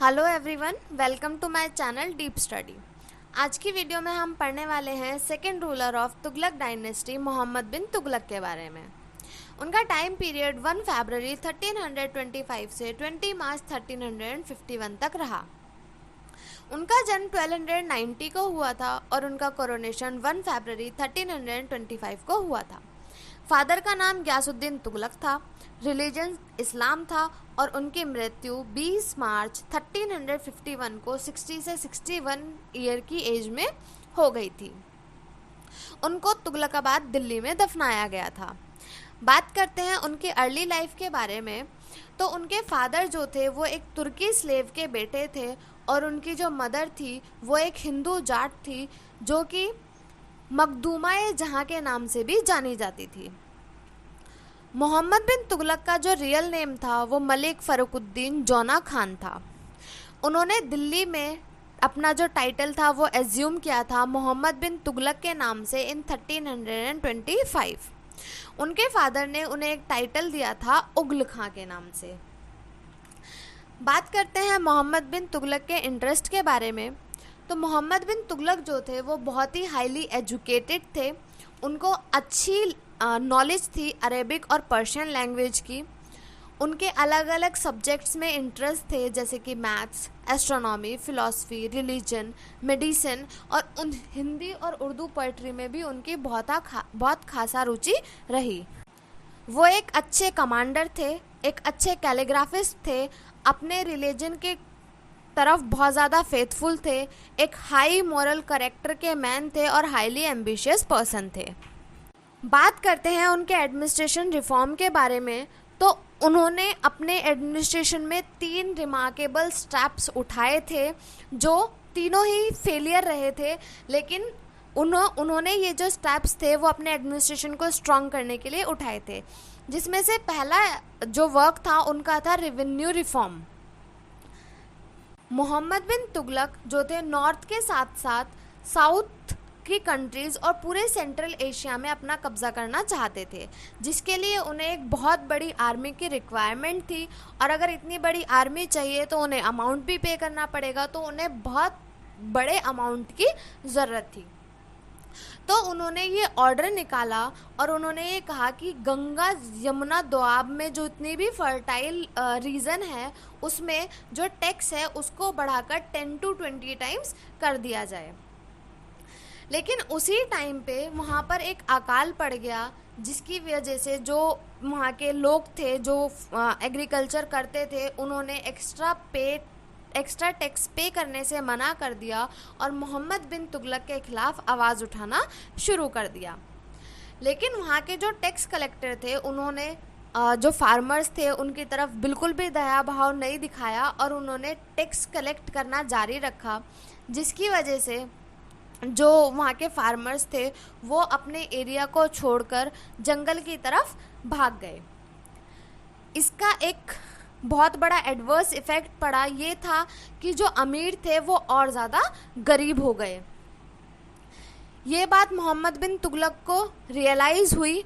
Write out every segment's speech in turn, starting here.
Hello everyone, welcome to my channel deep study. आज की video में हम पढ़ने वाले हैं second ruler of Tughlaq dynasty Mohammad bin Tughlaq के बारे में। उनका टाइम पीरियड 1 फरवरी 1325 से 20 मार्च 1351 तक रहा। उनका जन्म 1290 को हुआ था और उनका कोरोनेशन 1 फरवरी 1325 को हुआ था। फादर का नाम ग्यासुद्दीन तुगलक था, रिलीजन इस्लाम था और उनकी मृत्यु 20 मार्च 1351 को 60 से 61 ईयर की एज में हो गई थी। उनको तुगलकाबाद दिल्ली में दफनाया गया था। बात करते हैं उनके अर्ली लाइफ के बारे में। तो उनके फादर जो थे वो एक तुर्की स्लेव के बेटे थे और उनकी जो मदर थी वो एक हिंदू जाट थी जो कि मखदूमा-ए जहाँ के नाम से भी जानी जाती थी। मोहम्मद बिन तुगलक का जो रियल नेम था वो मलिक फ़रुखुद्दीन जौना खान था। उन्होंने दिल्ली में अपना जो टाइटल था वो एज्यूम किया था मोहम्मद बिन तुगलक के नाम से इन 1325। उनके फादर ने उन्हें एक टाइटल दिया था उगल खां के नाम से। बात करते हैं मोहम्मद बिन तुगलक के इंटरेस्ट के बारे में। तो मोहम्मद बिन तुगलक जो थे वो बहुत ही हाईली एजुकेटेड थे। उनको अच्छी नॉलेज थी अरेबिक और पर्शियन लैंग्वेज की। उनके अलग अलग सब्जेक्ट्स में इंटरेस्ट थे जैसे कि maths, astronomy, philosophy, religion, medicine और उन हिंदी और उर्दू पोइट्री में भी उनकी बहुत खासा रुचि रही। वो एक अच्छे कमांडर थे, एक अच्छे कैलीग्राफिस्ट थे, अपने रिलीजन के तरफ बहुत ज़्यादा फेथफुल थे, एक हाई मॉरल कैरेक्टर के मैन थे और हाईली एम्बिशियस पर्सन थे। बात करते हैं उनके एडमिनिस्ट्रेशन रिफॉर्म के बारे में। तो उन्होंने अपने एडमिनिस्ट्रेशन में 3 रिमार्केबल स्टेप्स उठाए थे जो तीनों ही फेलियर रहे थे, लेकिन उन्होंने ये जो स्टेप्स थे वो अपने एडमिनिस्ट्रेशन को स्ट्रॉन्ग करने के लिए उठाए थे। जिसमें से पहला जो वर्क था उनका था रेवेन्यू रिफॉर्म। मोहम्मद बिन तुगलक जो थे नॉर्थ के साथ साथ साउथ की कंट्रीज़ और पूरे सेंट्रल एशिया में अपना कब्ज़ा करना चाहते थे, जिसके लिए उन्हें एक बहुत बड़ी आर्मी की रिक्वायरमेंट थी। और अगर इतनी बड़ी आर्मी चाहिए तो उन्हें अमाउंट भी पे करना पड़ेगा, तो उन्हें बहुत बड़े अमाउंट की ज़रूरत थी। तो उन्होंने ये ऑर्डर निकाला और उन्होंने ये कहा कि गंगा यमुना दोआब में जो इतनी भी फर्टाइल रीजन है उसमें जो टैक्स है उसको बढ़ाकर 10 to 20 टाइम्स कर दिया जाए। लेकिन उसी टाइम पे वहाँ पर एक अकाल पड़ गया जिसकी वजह से जो वहाँ के लोग थे जो एग्रीकल्चर करते थे उन्होंने एक्स्ट्रा टैक्स पे करने से मना कर दिया और मोहम्मद बिन तुगलक के खिलाफ आवाज़ उठाना शुरू कर दिया। लेकिन वहाँ के जो टैक्स कलेक्टर थे उन्होंने जो फार्मर्स थे उनकी तरफ बिल्कुल भी दया भाव नहीं दिखाया और उन्होंने टैक्स कलेक्ट करना जारी रखा, जिसकी वजह से जो वहाँ के फार्मर्स थे वो अपने एरिया को छोड़कर जंगल की तरफ भाग गए। इसका एक बहुत बड़ा एडवर्स इफ़ेक्ट पड़ा ये था कि जो अमीर थे वो और ज़्यादा गरीब हो गए। ये बात मोहम्मद बिन तुगलक को रियलाइज़ हुई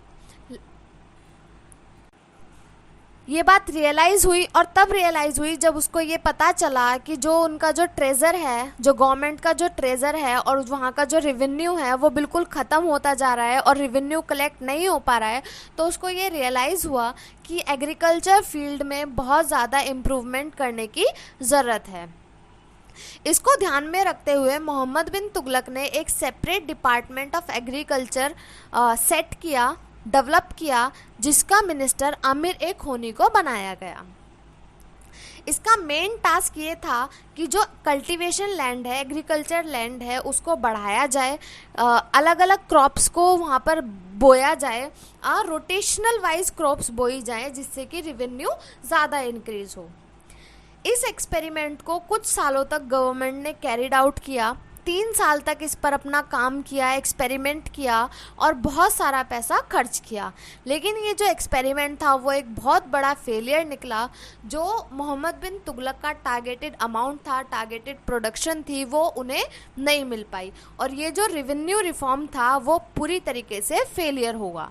और तब रियलाइज़ हुई जब उसको ये पता चला कि जो उनका जो ट्रेज़र है, जो गवर्नमेंट का जो ट्रेज़र है और वहाँ का जो रेवेन्यू है वो बिल्कुल ख़त्म होता जा रहा है और रेवेन्यू कलेक्ट नहीं हो पा रहा है। तो उसको ये रियलाइज़ हुआ कि एग्रीकल्चर फील्ड में बहुत ज़्यादा इम्प्रूवमेंट करने की ज़रूरत है। इसको ध्यान में रखते हुए मोहम्मद बिन तुगलक ने एक separate department of agriculture develop किया जिसका मिनिस्टर आमिर खोनी को बनाया गया। इसका मेन टास्क ये था कि जो कल्टीवेशन लैंड है, एग्रीकल्चर लैंड है, उसको बढ़ाया जाए, अलग अलग क्रॉप्स को वहाँ पर बोया जाए, रोटेशनल वाइज क्रॉप्स बोई जाए जिससे कि रेवेन्यू ज़्यादा इंक्रीज हो। इस एक्सपेरिमेंट को कुछ सालों तक गवर्नमेंट ने कैरिड आउट किया। 3 साल तक इस पर अपना काम किया, एक्सपेरिमेंट किया और बहुत सारा पैसा खर्च किया। लेकिन ये जो एक्सपेरिमेंट था वो एक बहुत बड़ा फेलियर निकला। जो मोहम्मद बिन तुगलक का टारगेटेड अमाउंट था, टारगेटेड प्रोडक्शन थी, वो उन्हें नहीं मिल पाई और ये जो रेवेन्यू रिफॉर्म था वो पूरी तरीके से फेलियर हुआ।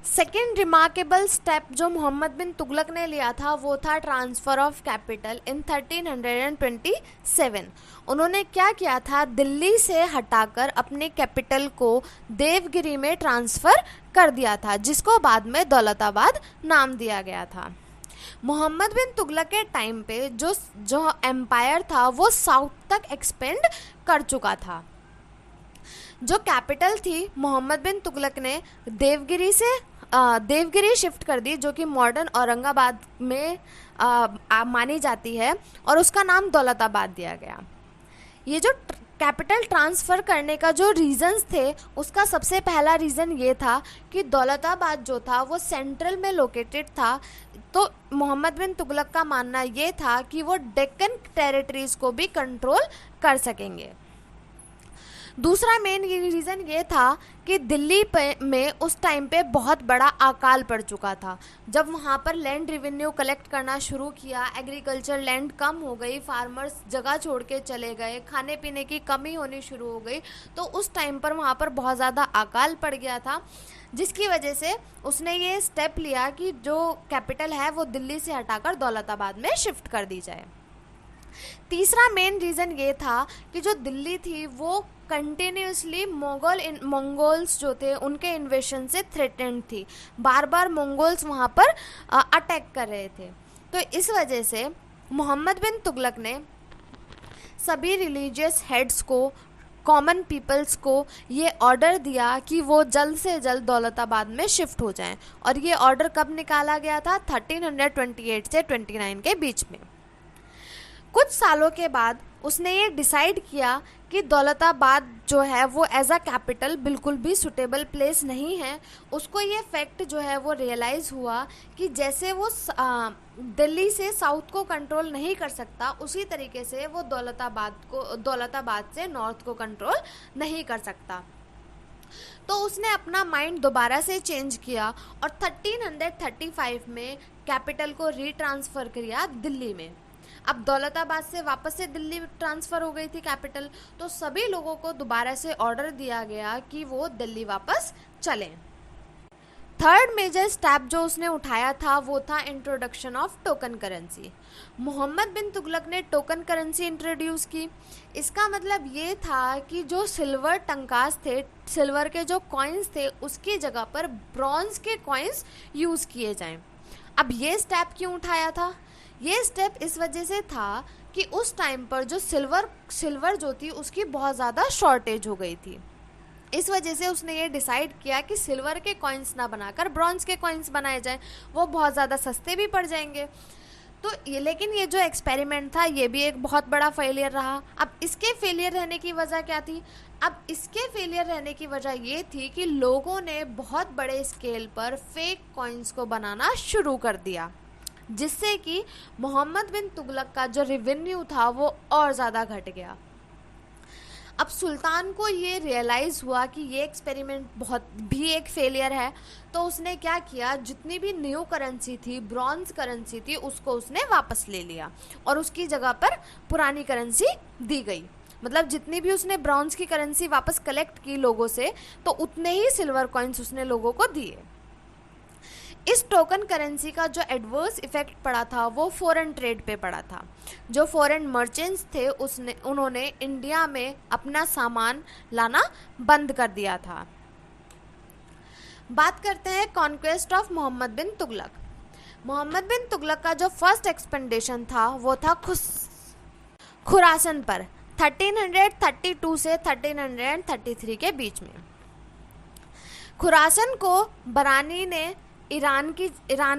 सेकेंड रिमार्केबल स्टेप जो मोहम्मद बिन तुगलक ने लिया था वो था ट्रांसफ़र ऑफ कैपिटल इन 1327। उन्होंने क्या किया था, दिल्ली से हटाकर अपने कैपिटल को देवगिरी में ट्रांसफ़र कर दिया था, जिसको बाद में दौलताबाद नाम दिया गया था। मोहम्मद बिन तुगलक के टाइम पे जो एम्पायर था वो साउथ तक एक्सपेंड कर चुका था। जो कैपिटल थी मोहम्मद बिन तुगलक ने देवगिरी शिफ्ट कर दी, जो कि मॉडर्न औरंगाबाद में मानी जाती है, और उसका नाम दौलताबाद दिया गया। ये जो कैपिटल ट्रांसफ़र करने का जो रीज़न्स थे, उसका सबसे पहला रीज़न ये था कि दौलताबाद जो था वो सेंट्रल में लोकेटेड था, तो मोहम्मद बिन तुगलक का मानना ये था कि वो डेक्कन टेरिटरीज़ को भी कंट्रोल कर सकेंगे। दूसरा मेन रीज़न ये था कि दिल्ली में उस टाइम पे बहुत बड़ा अकाल पड़ चुका था। जब वहाँ पर लैंड रेवेन्यू कलेक्ट करना शुरू किया, एग्रीकल्चर लैंड कम हो गई, फार्मर्स जगह छोड़ के चले गए, खाने पीने की कमी होनी शुरू हो गई, तो उस टाइम पर वहाँ पर बहुत ज़्यादा अकाल पड़ गया था, जिसकी वजह से उसने ये स्टेप लिया कि जो कैपिटल है वो दिल्ली से हटाकर दौलताबाद में शिफ्ट कर दी जाए। तीसरा मेन रीज़न ये था कि जो दिल्ली थी वो कंटिन्यूसली मंगोल्स जो थे उनके इन्वेशन से थ्रेटेंड थी, बार बार मंगोल्स वहाँ पर अटैक कर रहे थे। तो इस वजह से मोहम्मद बिन तुगलक ने सभी रिलीजियस हेड्स को, कॉमन पीपल्स को ये ऑर्डर दिया कि वो जल्द से जल्द दौलताबाद में शिफ्ट हो जाएं, और ये ऑर्डर कब निकाला गया था, 1328 से 29 के बीच में। कुछ सालों के बाद उसने ये डिसाइड किया कि दौलताबाद जो है वो एज अ कैपिटल बिल्कुल भी सुटेबल प्लेस नहीं है। उसको ये फैक्ट जो है वो रियलाइज़ हुआ कि जैसे वो दिल्ली से साउथ को कंट्रोल नहीं कर सकता, उसी तरीके से वो दौलताबाद से नॉर्थ को कंट्रोल नहीं कर सकता। तो उसने अपना माइंड दोबारा से चेंज किया और 1335 में कैपिटल को रीट्रांसफ़र किया दिल्ली में। अब दौलताबाद से वापस से दिल्ली ट्रांसफ़र हो गई थी कैपिटल, तो सभी लोगों को दोबारा से ऑर्डर दिया गया कि वो दिल्ली वापस चलें। थर्ड मेजर स्टेप जो उसने उठाया था वो था introduction of token currency. Mohammad bin Tughlaq ने टोकन करेंसी इंट्रोड्यूस की। इसका मतलब ये था कि जो सिल्वर टंकास थे, सिल्वर के जो कॉइन्स थे, उसकी जगह पर ब्रॉन्ज के कॉइन्स यूज़ किए जाएं। अब ये स्टेप क्यों उठाया था? ये स्टेप इस वजह से था कि उस टाइम पर जो सिल्वर जो थी उसकी बहुत ज़्यादा शॉर्टेज हो गई थी। इस वजह से उसने ये डिसाइड किया कि सिल्वर के कॉइन्स ना बनाकर ब्रॉन्ज के कॉइन्स बनाए जाएं, वो बहुत ज़्यादा सस्ते भी पड़ जाएंगे। तो लेकिन ये जो एक्सपेरिमेंट था ये भी एक बहुत बड़ा फेलियर रहा। अब इसके फेलियर रहने की वजह क्या थी? अब इसके फेलियर रहने की वजह ये थी कि लोगों ने बहुत बड़े स्केल पर फेक कॉइन्स को बनाना शुरू कर दिया, जिससे कि मोहम्मद बिन तुगलक का जो रेवेन्यू था वो और ज़्यादा घट गया। अब सुल्तान को ये रियलाइज़ हुआ कि ये एक्सपेरिमेंट बहुत भी एक फेलियर है, तो उसने क्या किया, जितनी भी न्यू करेंसी थी, ब्रॉन्ज करेंसी थी, उसको उसने वापस ले लिया और उसकी जगह पर पुरानी करेंसी दी गई। मतलब जितनी भी उसने ब्रॉन्ज की करेंसी वापस कलेक्ट की लोगों से, तो उतने ही सिल्वर कॉइन्स उसने लोगों को दिए। इस टोकन करेंसी का जो एडवर्स इफेक्ट पड़ा था वो फॉरेन ट्रेड पे पड़ा था। जो फॉरेन मर्चेंट्स थे उन्होंने इंडिया में अपना सामान लाना बंद कर दिया था। बात करते हैं कॉन्क्वेस्ट ऑफ मोहम्मद बिन तुगलक। मोहम्मद बिन तुगलक का जो फर्स्ट एक्सपेंडिशन था वो था खुरासन पर 1332 से 1333 के बीच में। खुरासन को बरानी ने ईरान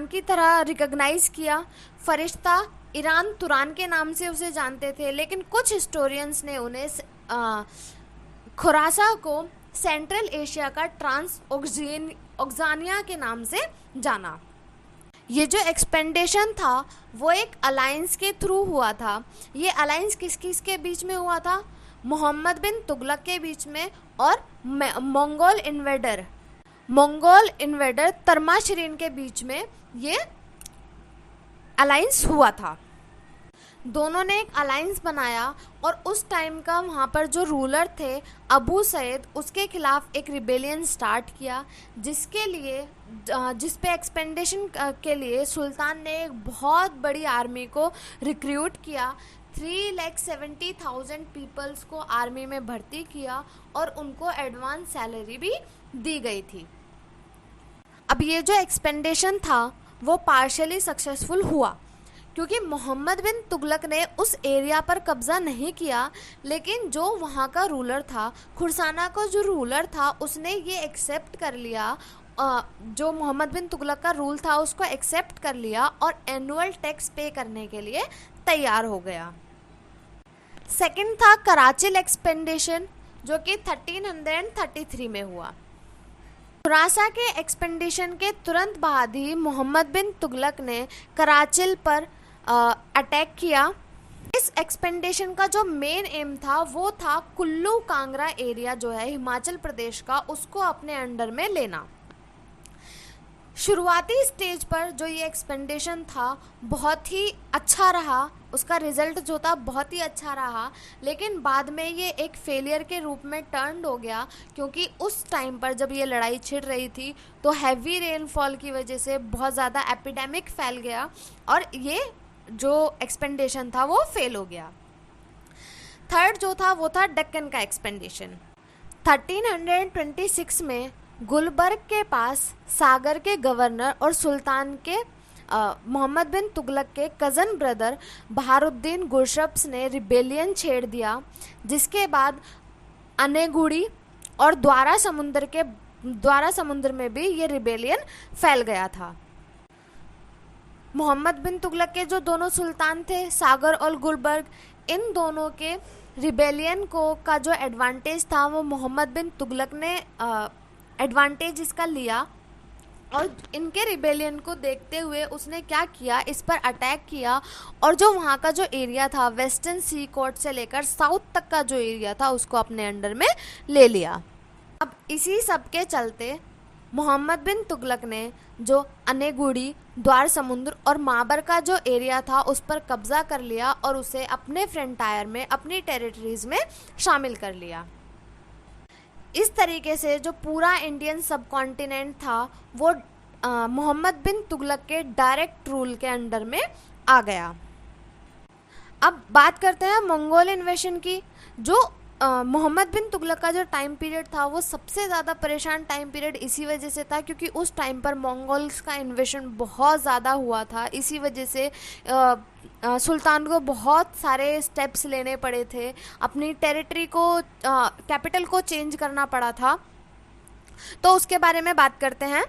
की तरह रिकॉग्नाइज किया। फरिश्ता ईरान तुरान के नाम से उसे जानते थे, लेकिन कुछ हिस्टोरियंस ने उन्हें खुरासा को सेंट्रल एशिया का ट्रांस ऑक्सानिया के नाम से जाना। ये जो एक्सपेंडिशन था वो एक अलायंस के थ्रू हुआ था। ये अलायंस किस किस के बीच में हुआ था? मोहम्मद बिन तुगलक के बीच में और मंगोल इन्वेडर तर्माशरीन के बीच में ये अलायंस हुआ था। दोनों ने एक अलायंस बनाया और उस टाइम का वहाँ पर जो रूलर थे अबू सैद, उसके खिलाफ एक रिबेलियन स्टार्ट किया, जिस पे एक्सपेंडिशन के लिए सुल्तान ने एक बहुत बड़ी आर्मी को रिक्रूट किया। 3,70,000 पीपल्स को आर्मी में भर्ती किया और उनको एडवांस सैलरी भी दी गई थी। अब ये जो एक्सपेंडिशन था वो पार्शियली सक्सेसफुल हुआ, क्योंकि मोहम्मद बिन तुगलक ने उस एरिया पर कब्ज़ा नहीं किया, लेकिन जो वहाँ का रूलर था, खुरसाना का जो रूलर था, उसने ये एक्सेप्ट कर लिया, जो मोहम्मद बिन तुगलक का रूल था उसको एक्सेप्ट कर लिया और एनुअल टैक्स पे करने के लिए तैयार हो गया। सेकंड था कराचिल एक्सपेंडिशन, जो कि 1333 में हुआ। खुरासा के एक्सपेंडिशन के तुरंत बाद ही मोहम्मद बिन तुगलक ने कराचिल पर अटैक किया। इस एक्सपेंडिशन का जो मेन एम था वो था कुल्लू कांगड़ा एरिया जो है हिमाचल प्रदेश का, उसको अपने अंडर में लेना। शुरुआती स्टेज पर जो ये एक्सपेंडिशन था बहुत ही अच्छा रहा, उसका रिजल्ट जो था बहुत ही अच्छा रहा, लेकिन बाद में ये एक फेलियर के रूप में टर्न हो गया, क्योंकि उस टाइम पर जब ये लड़ाई छिड़ रही थी तो हैवी रेनफॉल की वजह से बहुत ज़्यादा एपिडेमिक फैल गया और ये जो एक्सपेंडिशन था वो फेल हो गया। थर्ड जो था वो था डक्कन का एक्सपेंडिशन। 1326 में गुलबर्ग के पास सागर के गवर्नर और सुल्तान के मोहम्मद बिन तुगलक के कज़न ब्रदर बहारुद्दीन गुरशब्स ने रिबेलियन छेड़ दिया, जिसके बाद अनेगुड़ी और द्वारा समुंदर में भी ये रिबेलियन फैल गया था। मोहम्मद बिन तुगलक के जो दोनों सुल्तान थे, सागर और गुलबर्ग, इन दोनों के रिबेलियन का जो एडवांटेज था वो मोहम्मद बिन तुगलक ने एडवांटेज इसका लिया और इनके रिबेलियन को देखते हुए उसने क्या किया, इस पर अटैक किया और जो वहाँ का जो एरिया था वेस्टर्न सी कोस्ट से लेकर साउथ तक का जो एरिया था उसको अपने अंडर में ले लिया। अब इसी सब के चलते मोहम्मद बिन तुगलक ने जो अनेगुड़ी, द्वार समुंदर और माबर का जो एरिया था उस पर कब्जा कर लिया और उसे अपने फ्रंटायर में, अपनी टेरिटरीज में शामिल कर लिया। इस तरीके से जो पूरा इंडियन सब कॉन्टिनेंट था वो मोहम्मद बिन तुगलक के डायरेक्ट रूल के अंडर में आ गया। अब बात करते हैं मंगोल इन्वेशन की। जो मोहम्मद बिन तुगलक का जो टाइम पीरियड था वो सबसे ज़्यादा परेशान टाइम पीरियड इसी वजह से था क्योंकि उस टाइम पर मंगोल्स का इन्वेशन बहुत ज़्यादा हुआ था। इसी वजह से सुल्तान को बहुत सारे स्टेप्स लेने पड़े थे, अपनी टेरिटरी को, कैपिटल को चेंज करना पड़ा था। तो उसके बारे में बात करते हैं।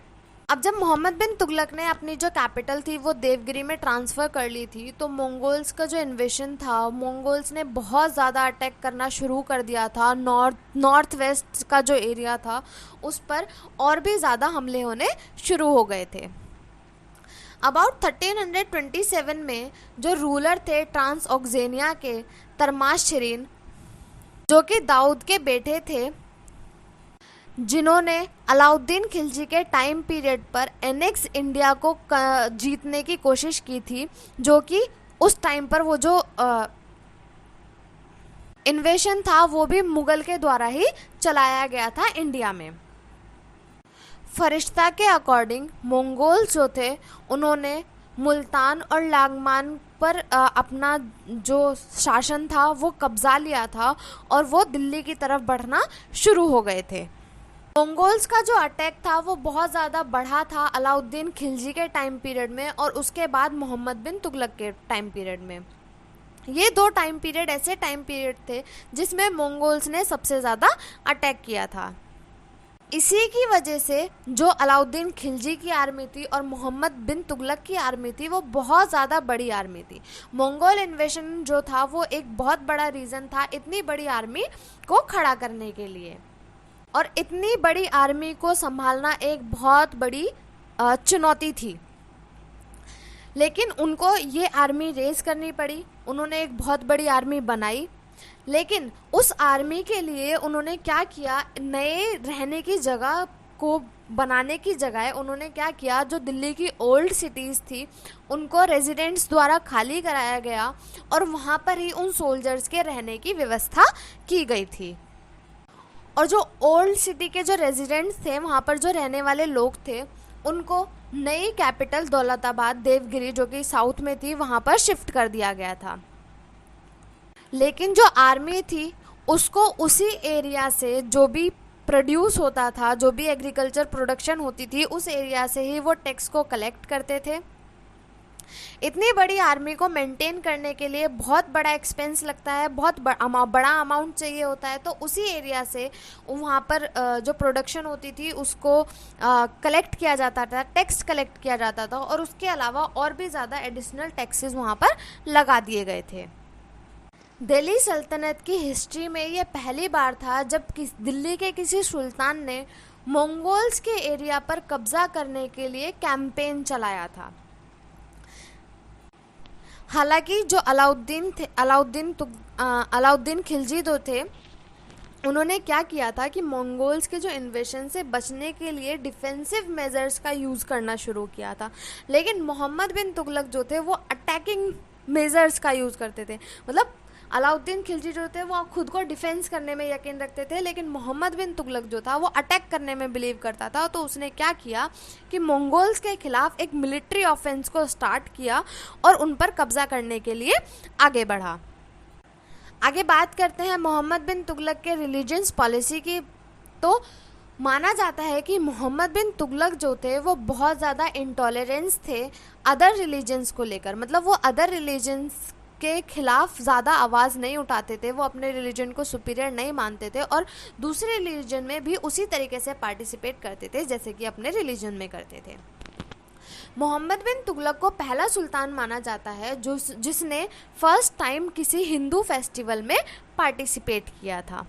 अब जब मोहम्मद बिन तुगलक ने अपनी जो कैपिटल थी वो देवगिरी में ट्रांसफ़र कर ली थी तो मंगोल्स का जो इन्वेशन था, मंगोल्स ने बहुत ज़्यादा अटैक करना शुरू कर दिया था। नॉर्थ वेस्ट का जो एरिया था उस पर और भी ज़्यादा हमले होने शुरू हो गए थे। अबाउट 1327 में जो रूलर थे ट्रांसऑक्सेनिया के, तरमाश शिरीन, जो कि दाऊद के बेटे थे, जिन्होंने अलाउद्दीन खिलजी के टाइम पीरियड पर एनेक्स इंडिया को जीतने की कोशिश की थी, जो कि उस टाइम पर वो जो इन्वेशन था वो भी मुगल के द्वारा ही चलाया गया था इंडिया में। फरिश्ता के अकॉर्डिंग मंगोल्स जो थे उन्होंने मुल्तान और लागमान पर अपना जो शासन था वो कब्जा लिया था और वो दिल्ली की तरफ बढ़ना शुरू हो गए थे। मंगोल्स का जो अटैक था वो बहुत ज़्यादा बढ़ा था अलाउद्दीन खिलजी के टाइम पीरियड में और उसके बाद मोहम्मद बिन तुगलक के टाइम पीरियड में। ये दो टाइम पीरियड ऐसे टाइम पीरियड थे जिसमें मंगोल्स ने सबसे ज़्यादा अटैक किया था। इसी की वजह से जो अलाउद्दीन खिलजी की आर्मी थी और मोहम्मद बिन तुगलक की आर्मी थी वो बहुत ज़्यादा बड़ी आर्मी थी। मंगोल इन्वेशन जो था वो एक बहुत बड़ा रीज़न था इतनी बड़ी आर्मी को खड़ा करने के लिए, और इतनी बड़ी आर्मी को संभालना एक बहुत बड़ी चुनौती थी। लेकिन उनको ये आर्मी रेस करनी पड़ी, उन्होंने एक बहुत बड़ी आर्मी बनाई, लेकिन उस आर्मी के लिए उन्होंने क्या किया, नए रहने की जगह को बनाने की जगह उन्होंने क्या किया, जो दिल्ली की ओल्ड सिटीज़ थी उनको रेजिडेंट्स द्वारा खाली कराया गया और वहाँ पर ही उन सोल्जर्स के रहने की व्यवस्था की गई थी। और जो ओल्ड सिटी के जो रेजिडेंट्स थे, वहाँ पर जो रहने वाले लोग थे, उनको नई कैपिटल दौलताबाद देवगिरी जो कि साउथ में थी वहाँ पर शिफ्ट कर दिया गया था। लेकिन जो आर्मी थी उसको उसी एरिया से जो भी प्रोड्यूस होता था, जो भी एग्रीकल्चर प्रोडक्शन होती थी, उस एरिया से ही वो टैक्स को कलेक्ट करते थे। इतनी बड़ी आर्मी को मेंटेन करने के लिए बहुत बड़ा एक्सपेंस लगता है, बहुत बड़ा अमाउंट चाहिए होता है। तो उसी एरिया से वहाँ पर जो प्रोडक्शन होती थी उसको कलेक्ट किया जाता था, टैक्स कलेक्ट किया जाता था और उसके अलावा और भी ज़्यादा एडिशनल टैक्सेस वहाँ पर लगा दिए गए थे। दिल्ली सल्तनत की हिस्ट्री में ये पहली बार था जब दिल्ली के किसी सुल्तान ने मंगोल्स के एरिया पर कब्जा करने के लिए कैंपेन चलाया था। हालांकि जो अलाउद्दीन खिलजी जो थे, उन्होंने क्या किया था कि मंगोल्स के जो इन्वेशन से बचने के लिए डिफेंसिव मेजर्स का यूज़ करना शुरू किया था। लेकिन मोहम्मद बिन तुगलक जो थे वो अटैकिंग मेजर्स का यूज़ करते थे। मतलब अलाउद्दीन खिलजी जो थे वो खुद को डिफेंस करने में यकीन रखते थे, लेकिन मोहम्मद बिन तुगलक जो था वो अटैक करने में बिलीव करता था। तो उसने क्या किया कि मंगोल्स के खिलाफ एक मिलिट्री ऑफेंस को स्टार्ट किया और उन पर कब्जा करने के लिए आगे बढ़ा। आगे बात करते हैं मोहम्मद बिन तुगलक के रिलीजियस पॉलिसी की। तो माना जाता है कि मोहम्मद बिन तुगलक जो थे वो बहुत ज़्यादा इंटॉलरेंस थे अदर रिलीजन्स को लेकर। मतलब वो अदर रिलीजन्स के खिलाफ ज़्यादा आवाज़ नहीं उठाते थे, वो अपने रिलीजन को सुपीरियर नहीं मानते थे और दूसरे रिलीजन में भी उसी तरीके से पार्टिसिपेट करते थे जैसे कि अपने रिलीजन में करते थे। मोहम्मद बिन तुगलक को पहला सुल्तान माना जाता है जिसने फर्स्ट टाइम किसी हिंदू फेस्टिवल में पार्टिसिपेट किया था।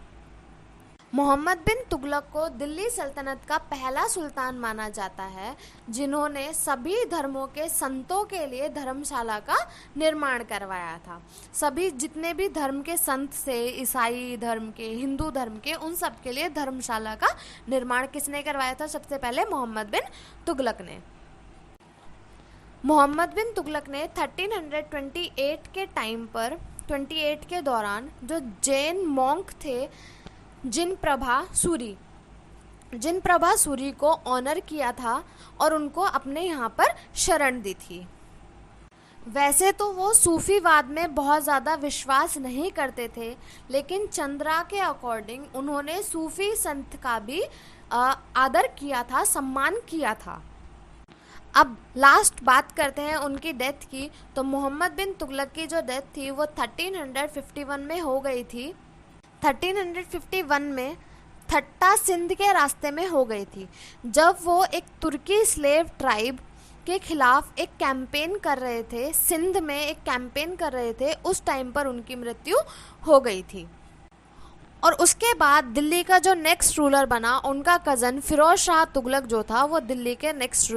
मोहम्मद बिन तुगलक को दिल्ली सल्तनत का पहला सुल्तान माना जाता है जिन्होंने सभी धर्मों के संतों के लिए धर्मशाला का निर्माण करवाया था। सभी जितने भी धर्म के संत थे, ईसाई धर्म के, हिंदू धर्म के, उन सब के लिए धर्मशाला का निर्माण किसने करवाया था? सबसे पहले मोहम्मद बिन तुगलक ने। मोहम्मद बिन तुगलक ने 1328 के टाइम पर 28 के दौरान जो जैन मॉन्क थे जिन प्रभा सूरी को ऑनर किया था और उनको अपने यहाँ पर शरण दी थी। वैसे तो वो सूफीवाद में बहुत ज़्यादा विश्वास नहीं करते थे, लेकिन चंद्रा के अकॉर्डिंग उन्होंने सूफी संत का भी आदर किया था, सम्मान किया था। अब लास्ट बात करते हैं उनकी डेथ की। तो मोहम्मद बिन तुगलक की जो डेथ थी वो 1351 में हो गई थी। 1351 में थट्टा सिंध के रास्ते में हो गई थी, जब वो एक तुर्की स्लेव ट्राइब के खिलाफ एक कैंपेन कर रहे थे, सिंध में एक कैंपेन कर रहे थे। उस टाइम पर उनकी मृत्यु हो गई थी। और उसके बाद दिल्ली का जो नेक्स्ट रूलर बना, उनका कज़न फिरोज शाह तुगलक जो था वो दिल्ली के नेक्स्ट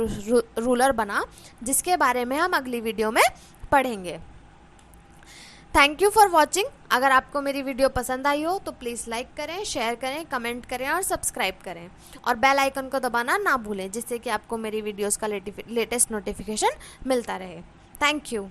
रूलर बना, जिसके बारे में हम अगली वीडियो में पढ़ेंगे। Thank you for watching. अगर आपको मेरी वीडियो पसंद आई हो तो प्लीज़ लाइक करें, शेयर करें, कमेंट करें और सब्सक्राइब करें और बेल आइकन को दबाना ना भूलें, जिससे कि आपको मेरी वीडियोस का लेटेस्ट नोटिफिकेशन मिलता रहे। Thank you.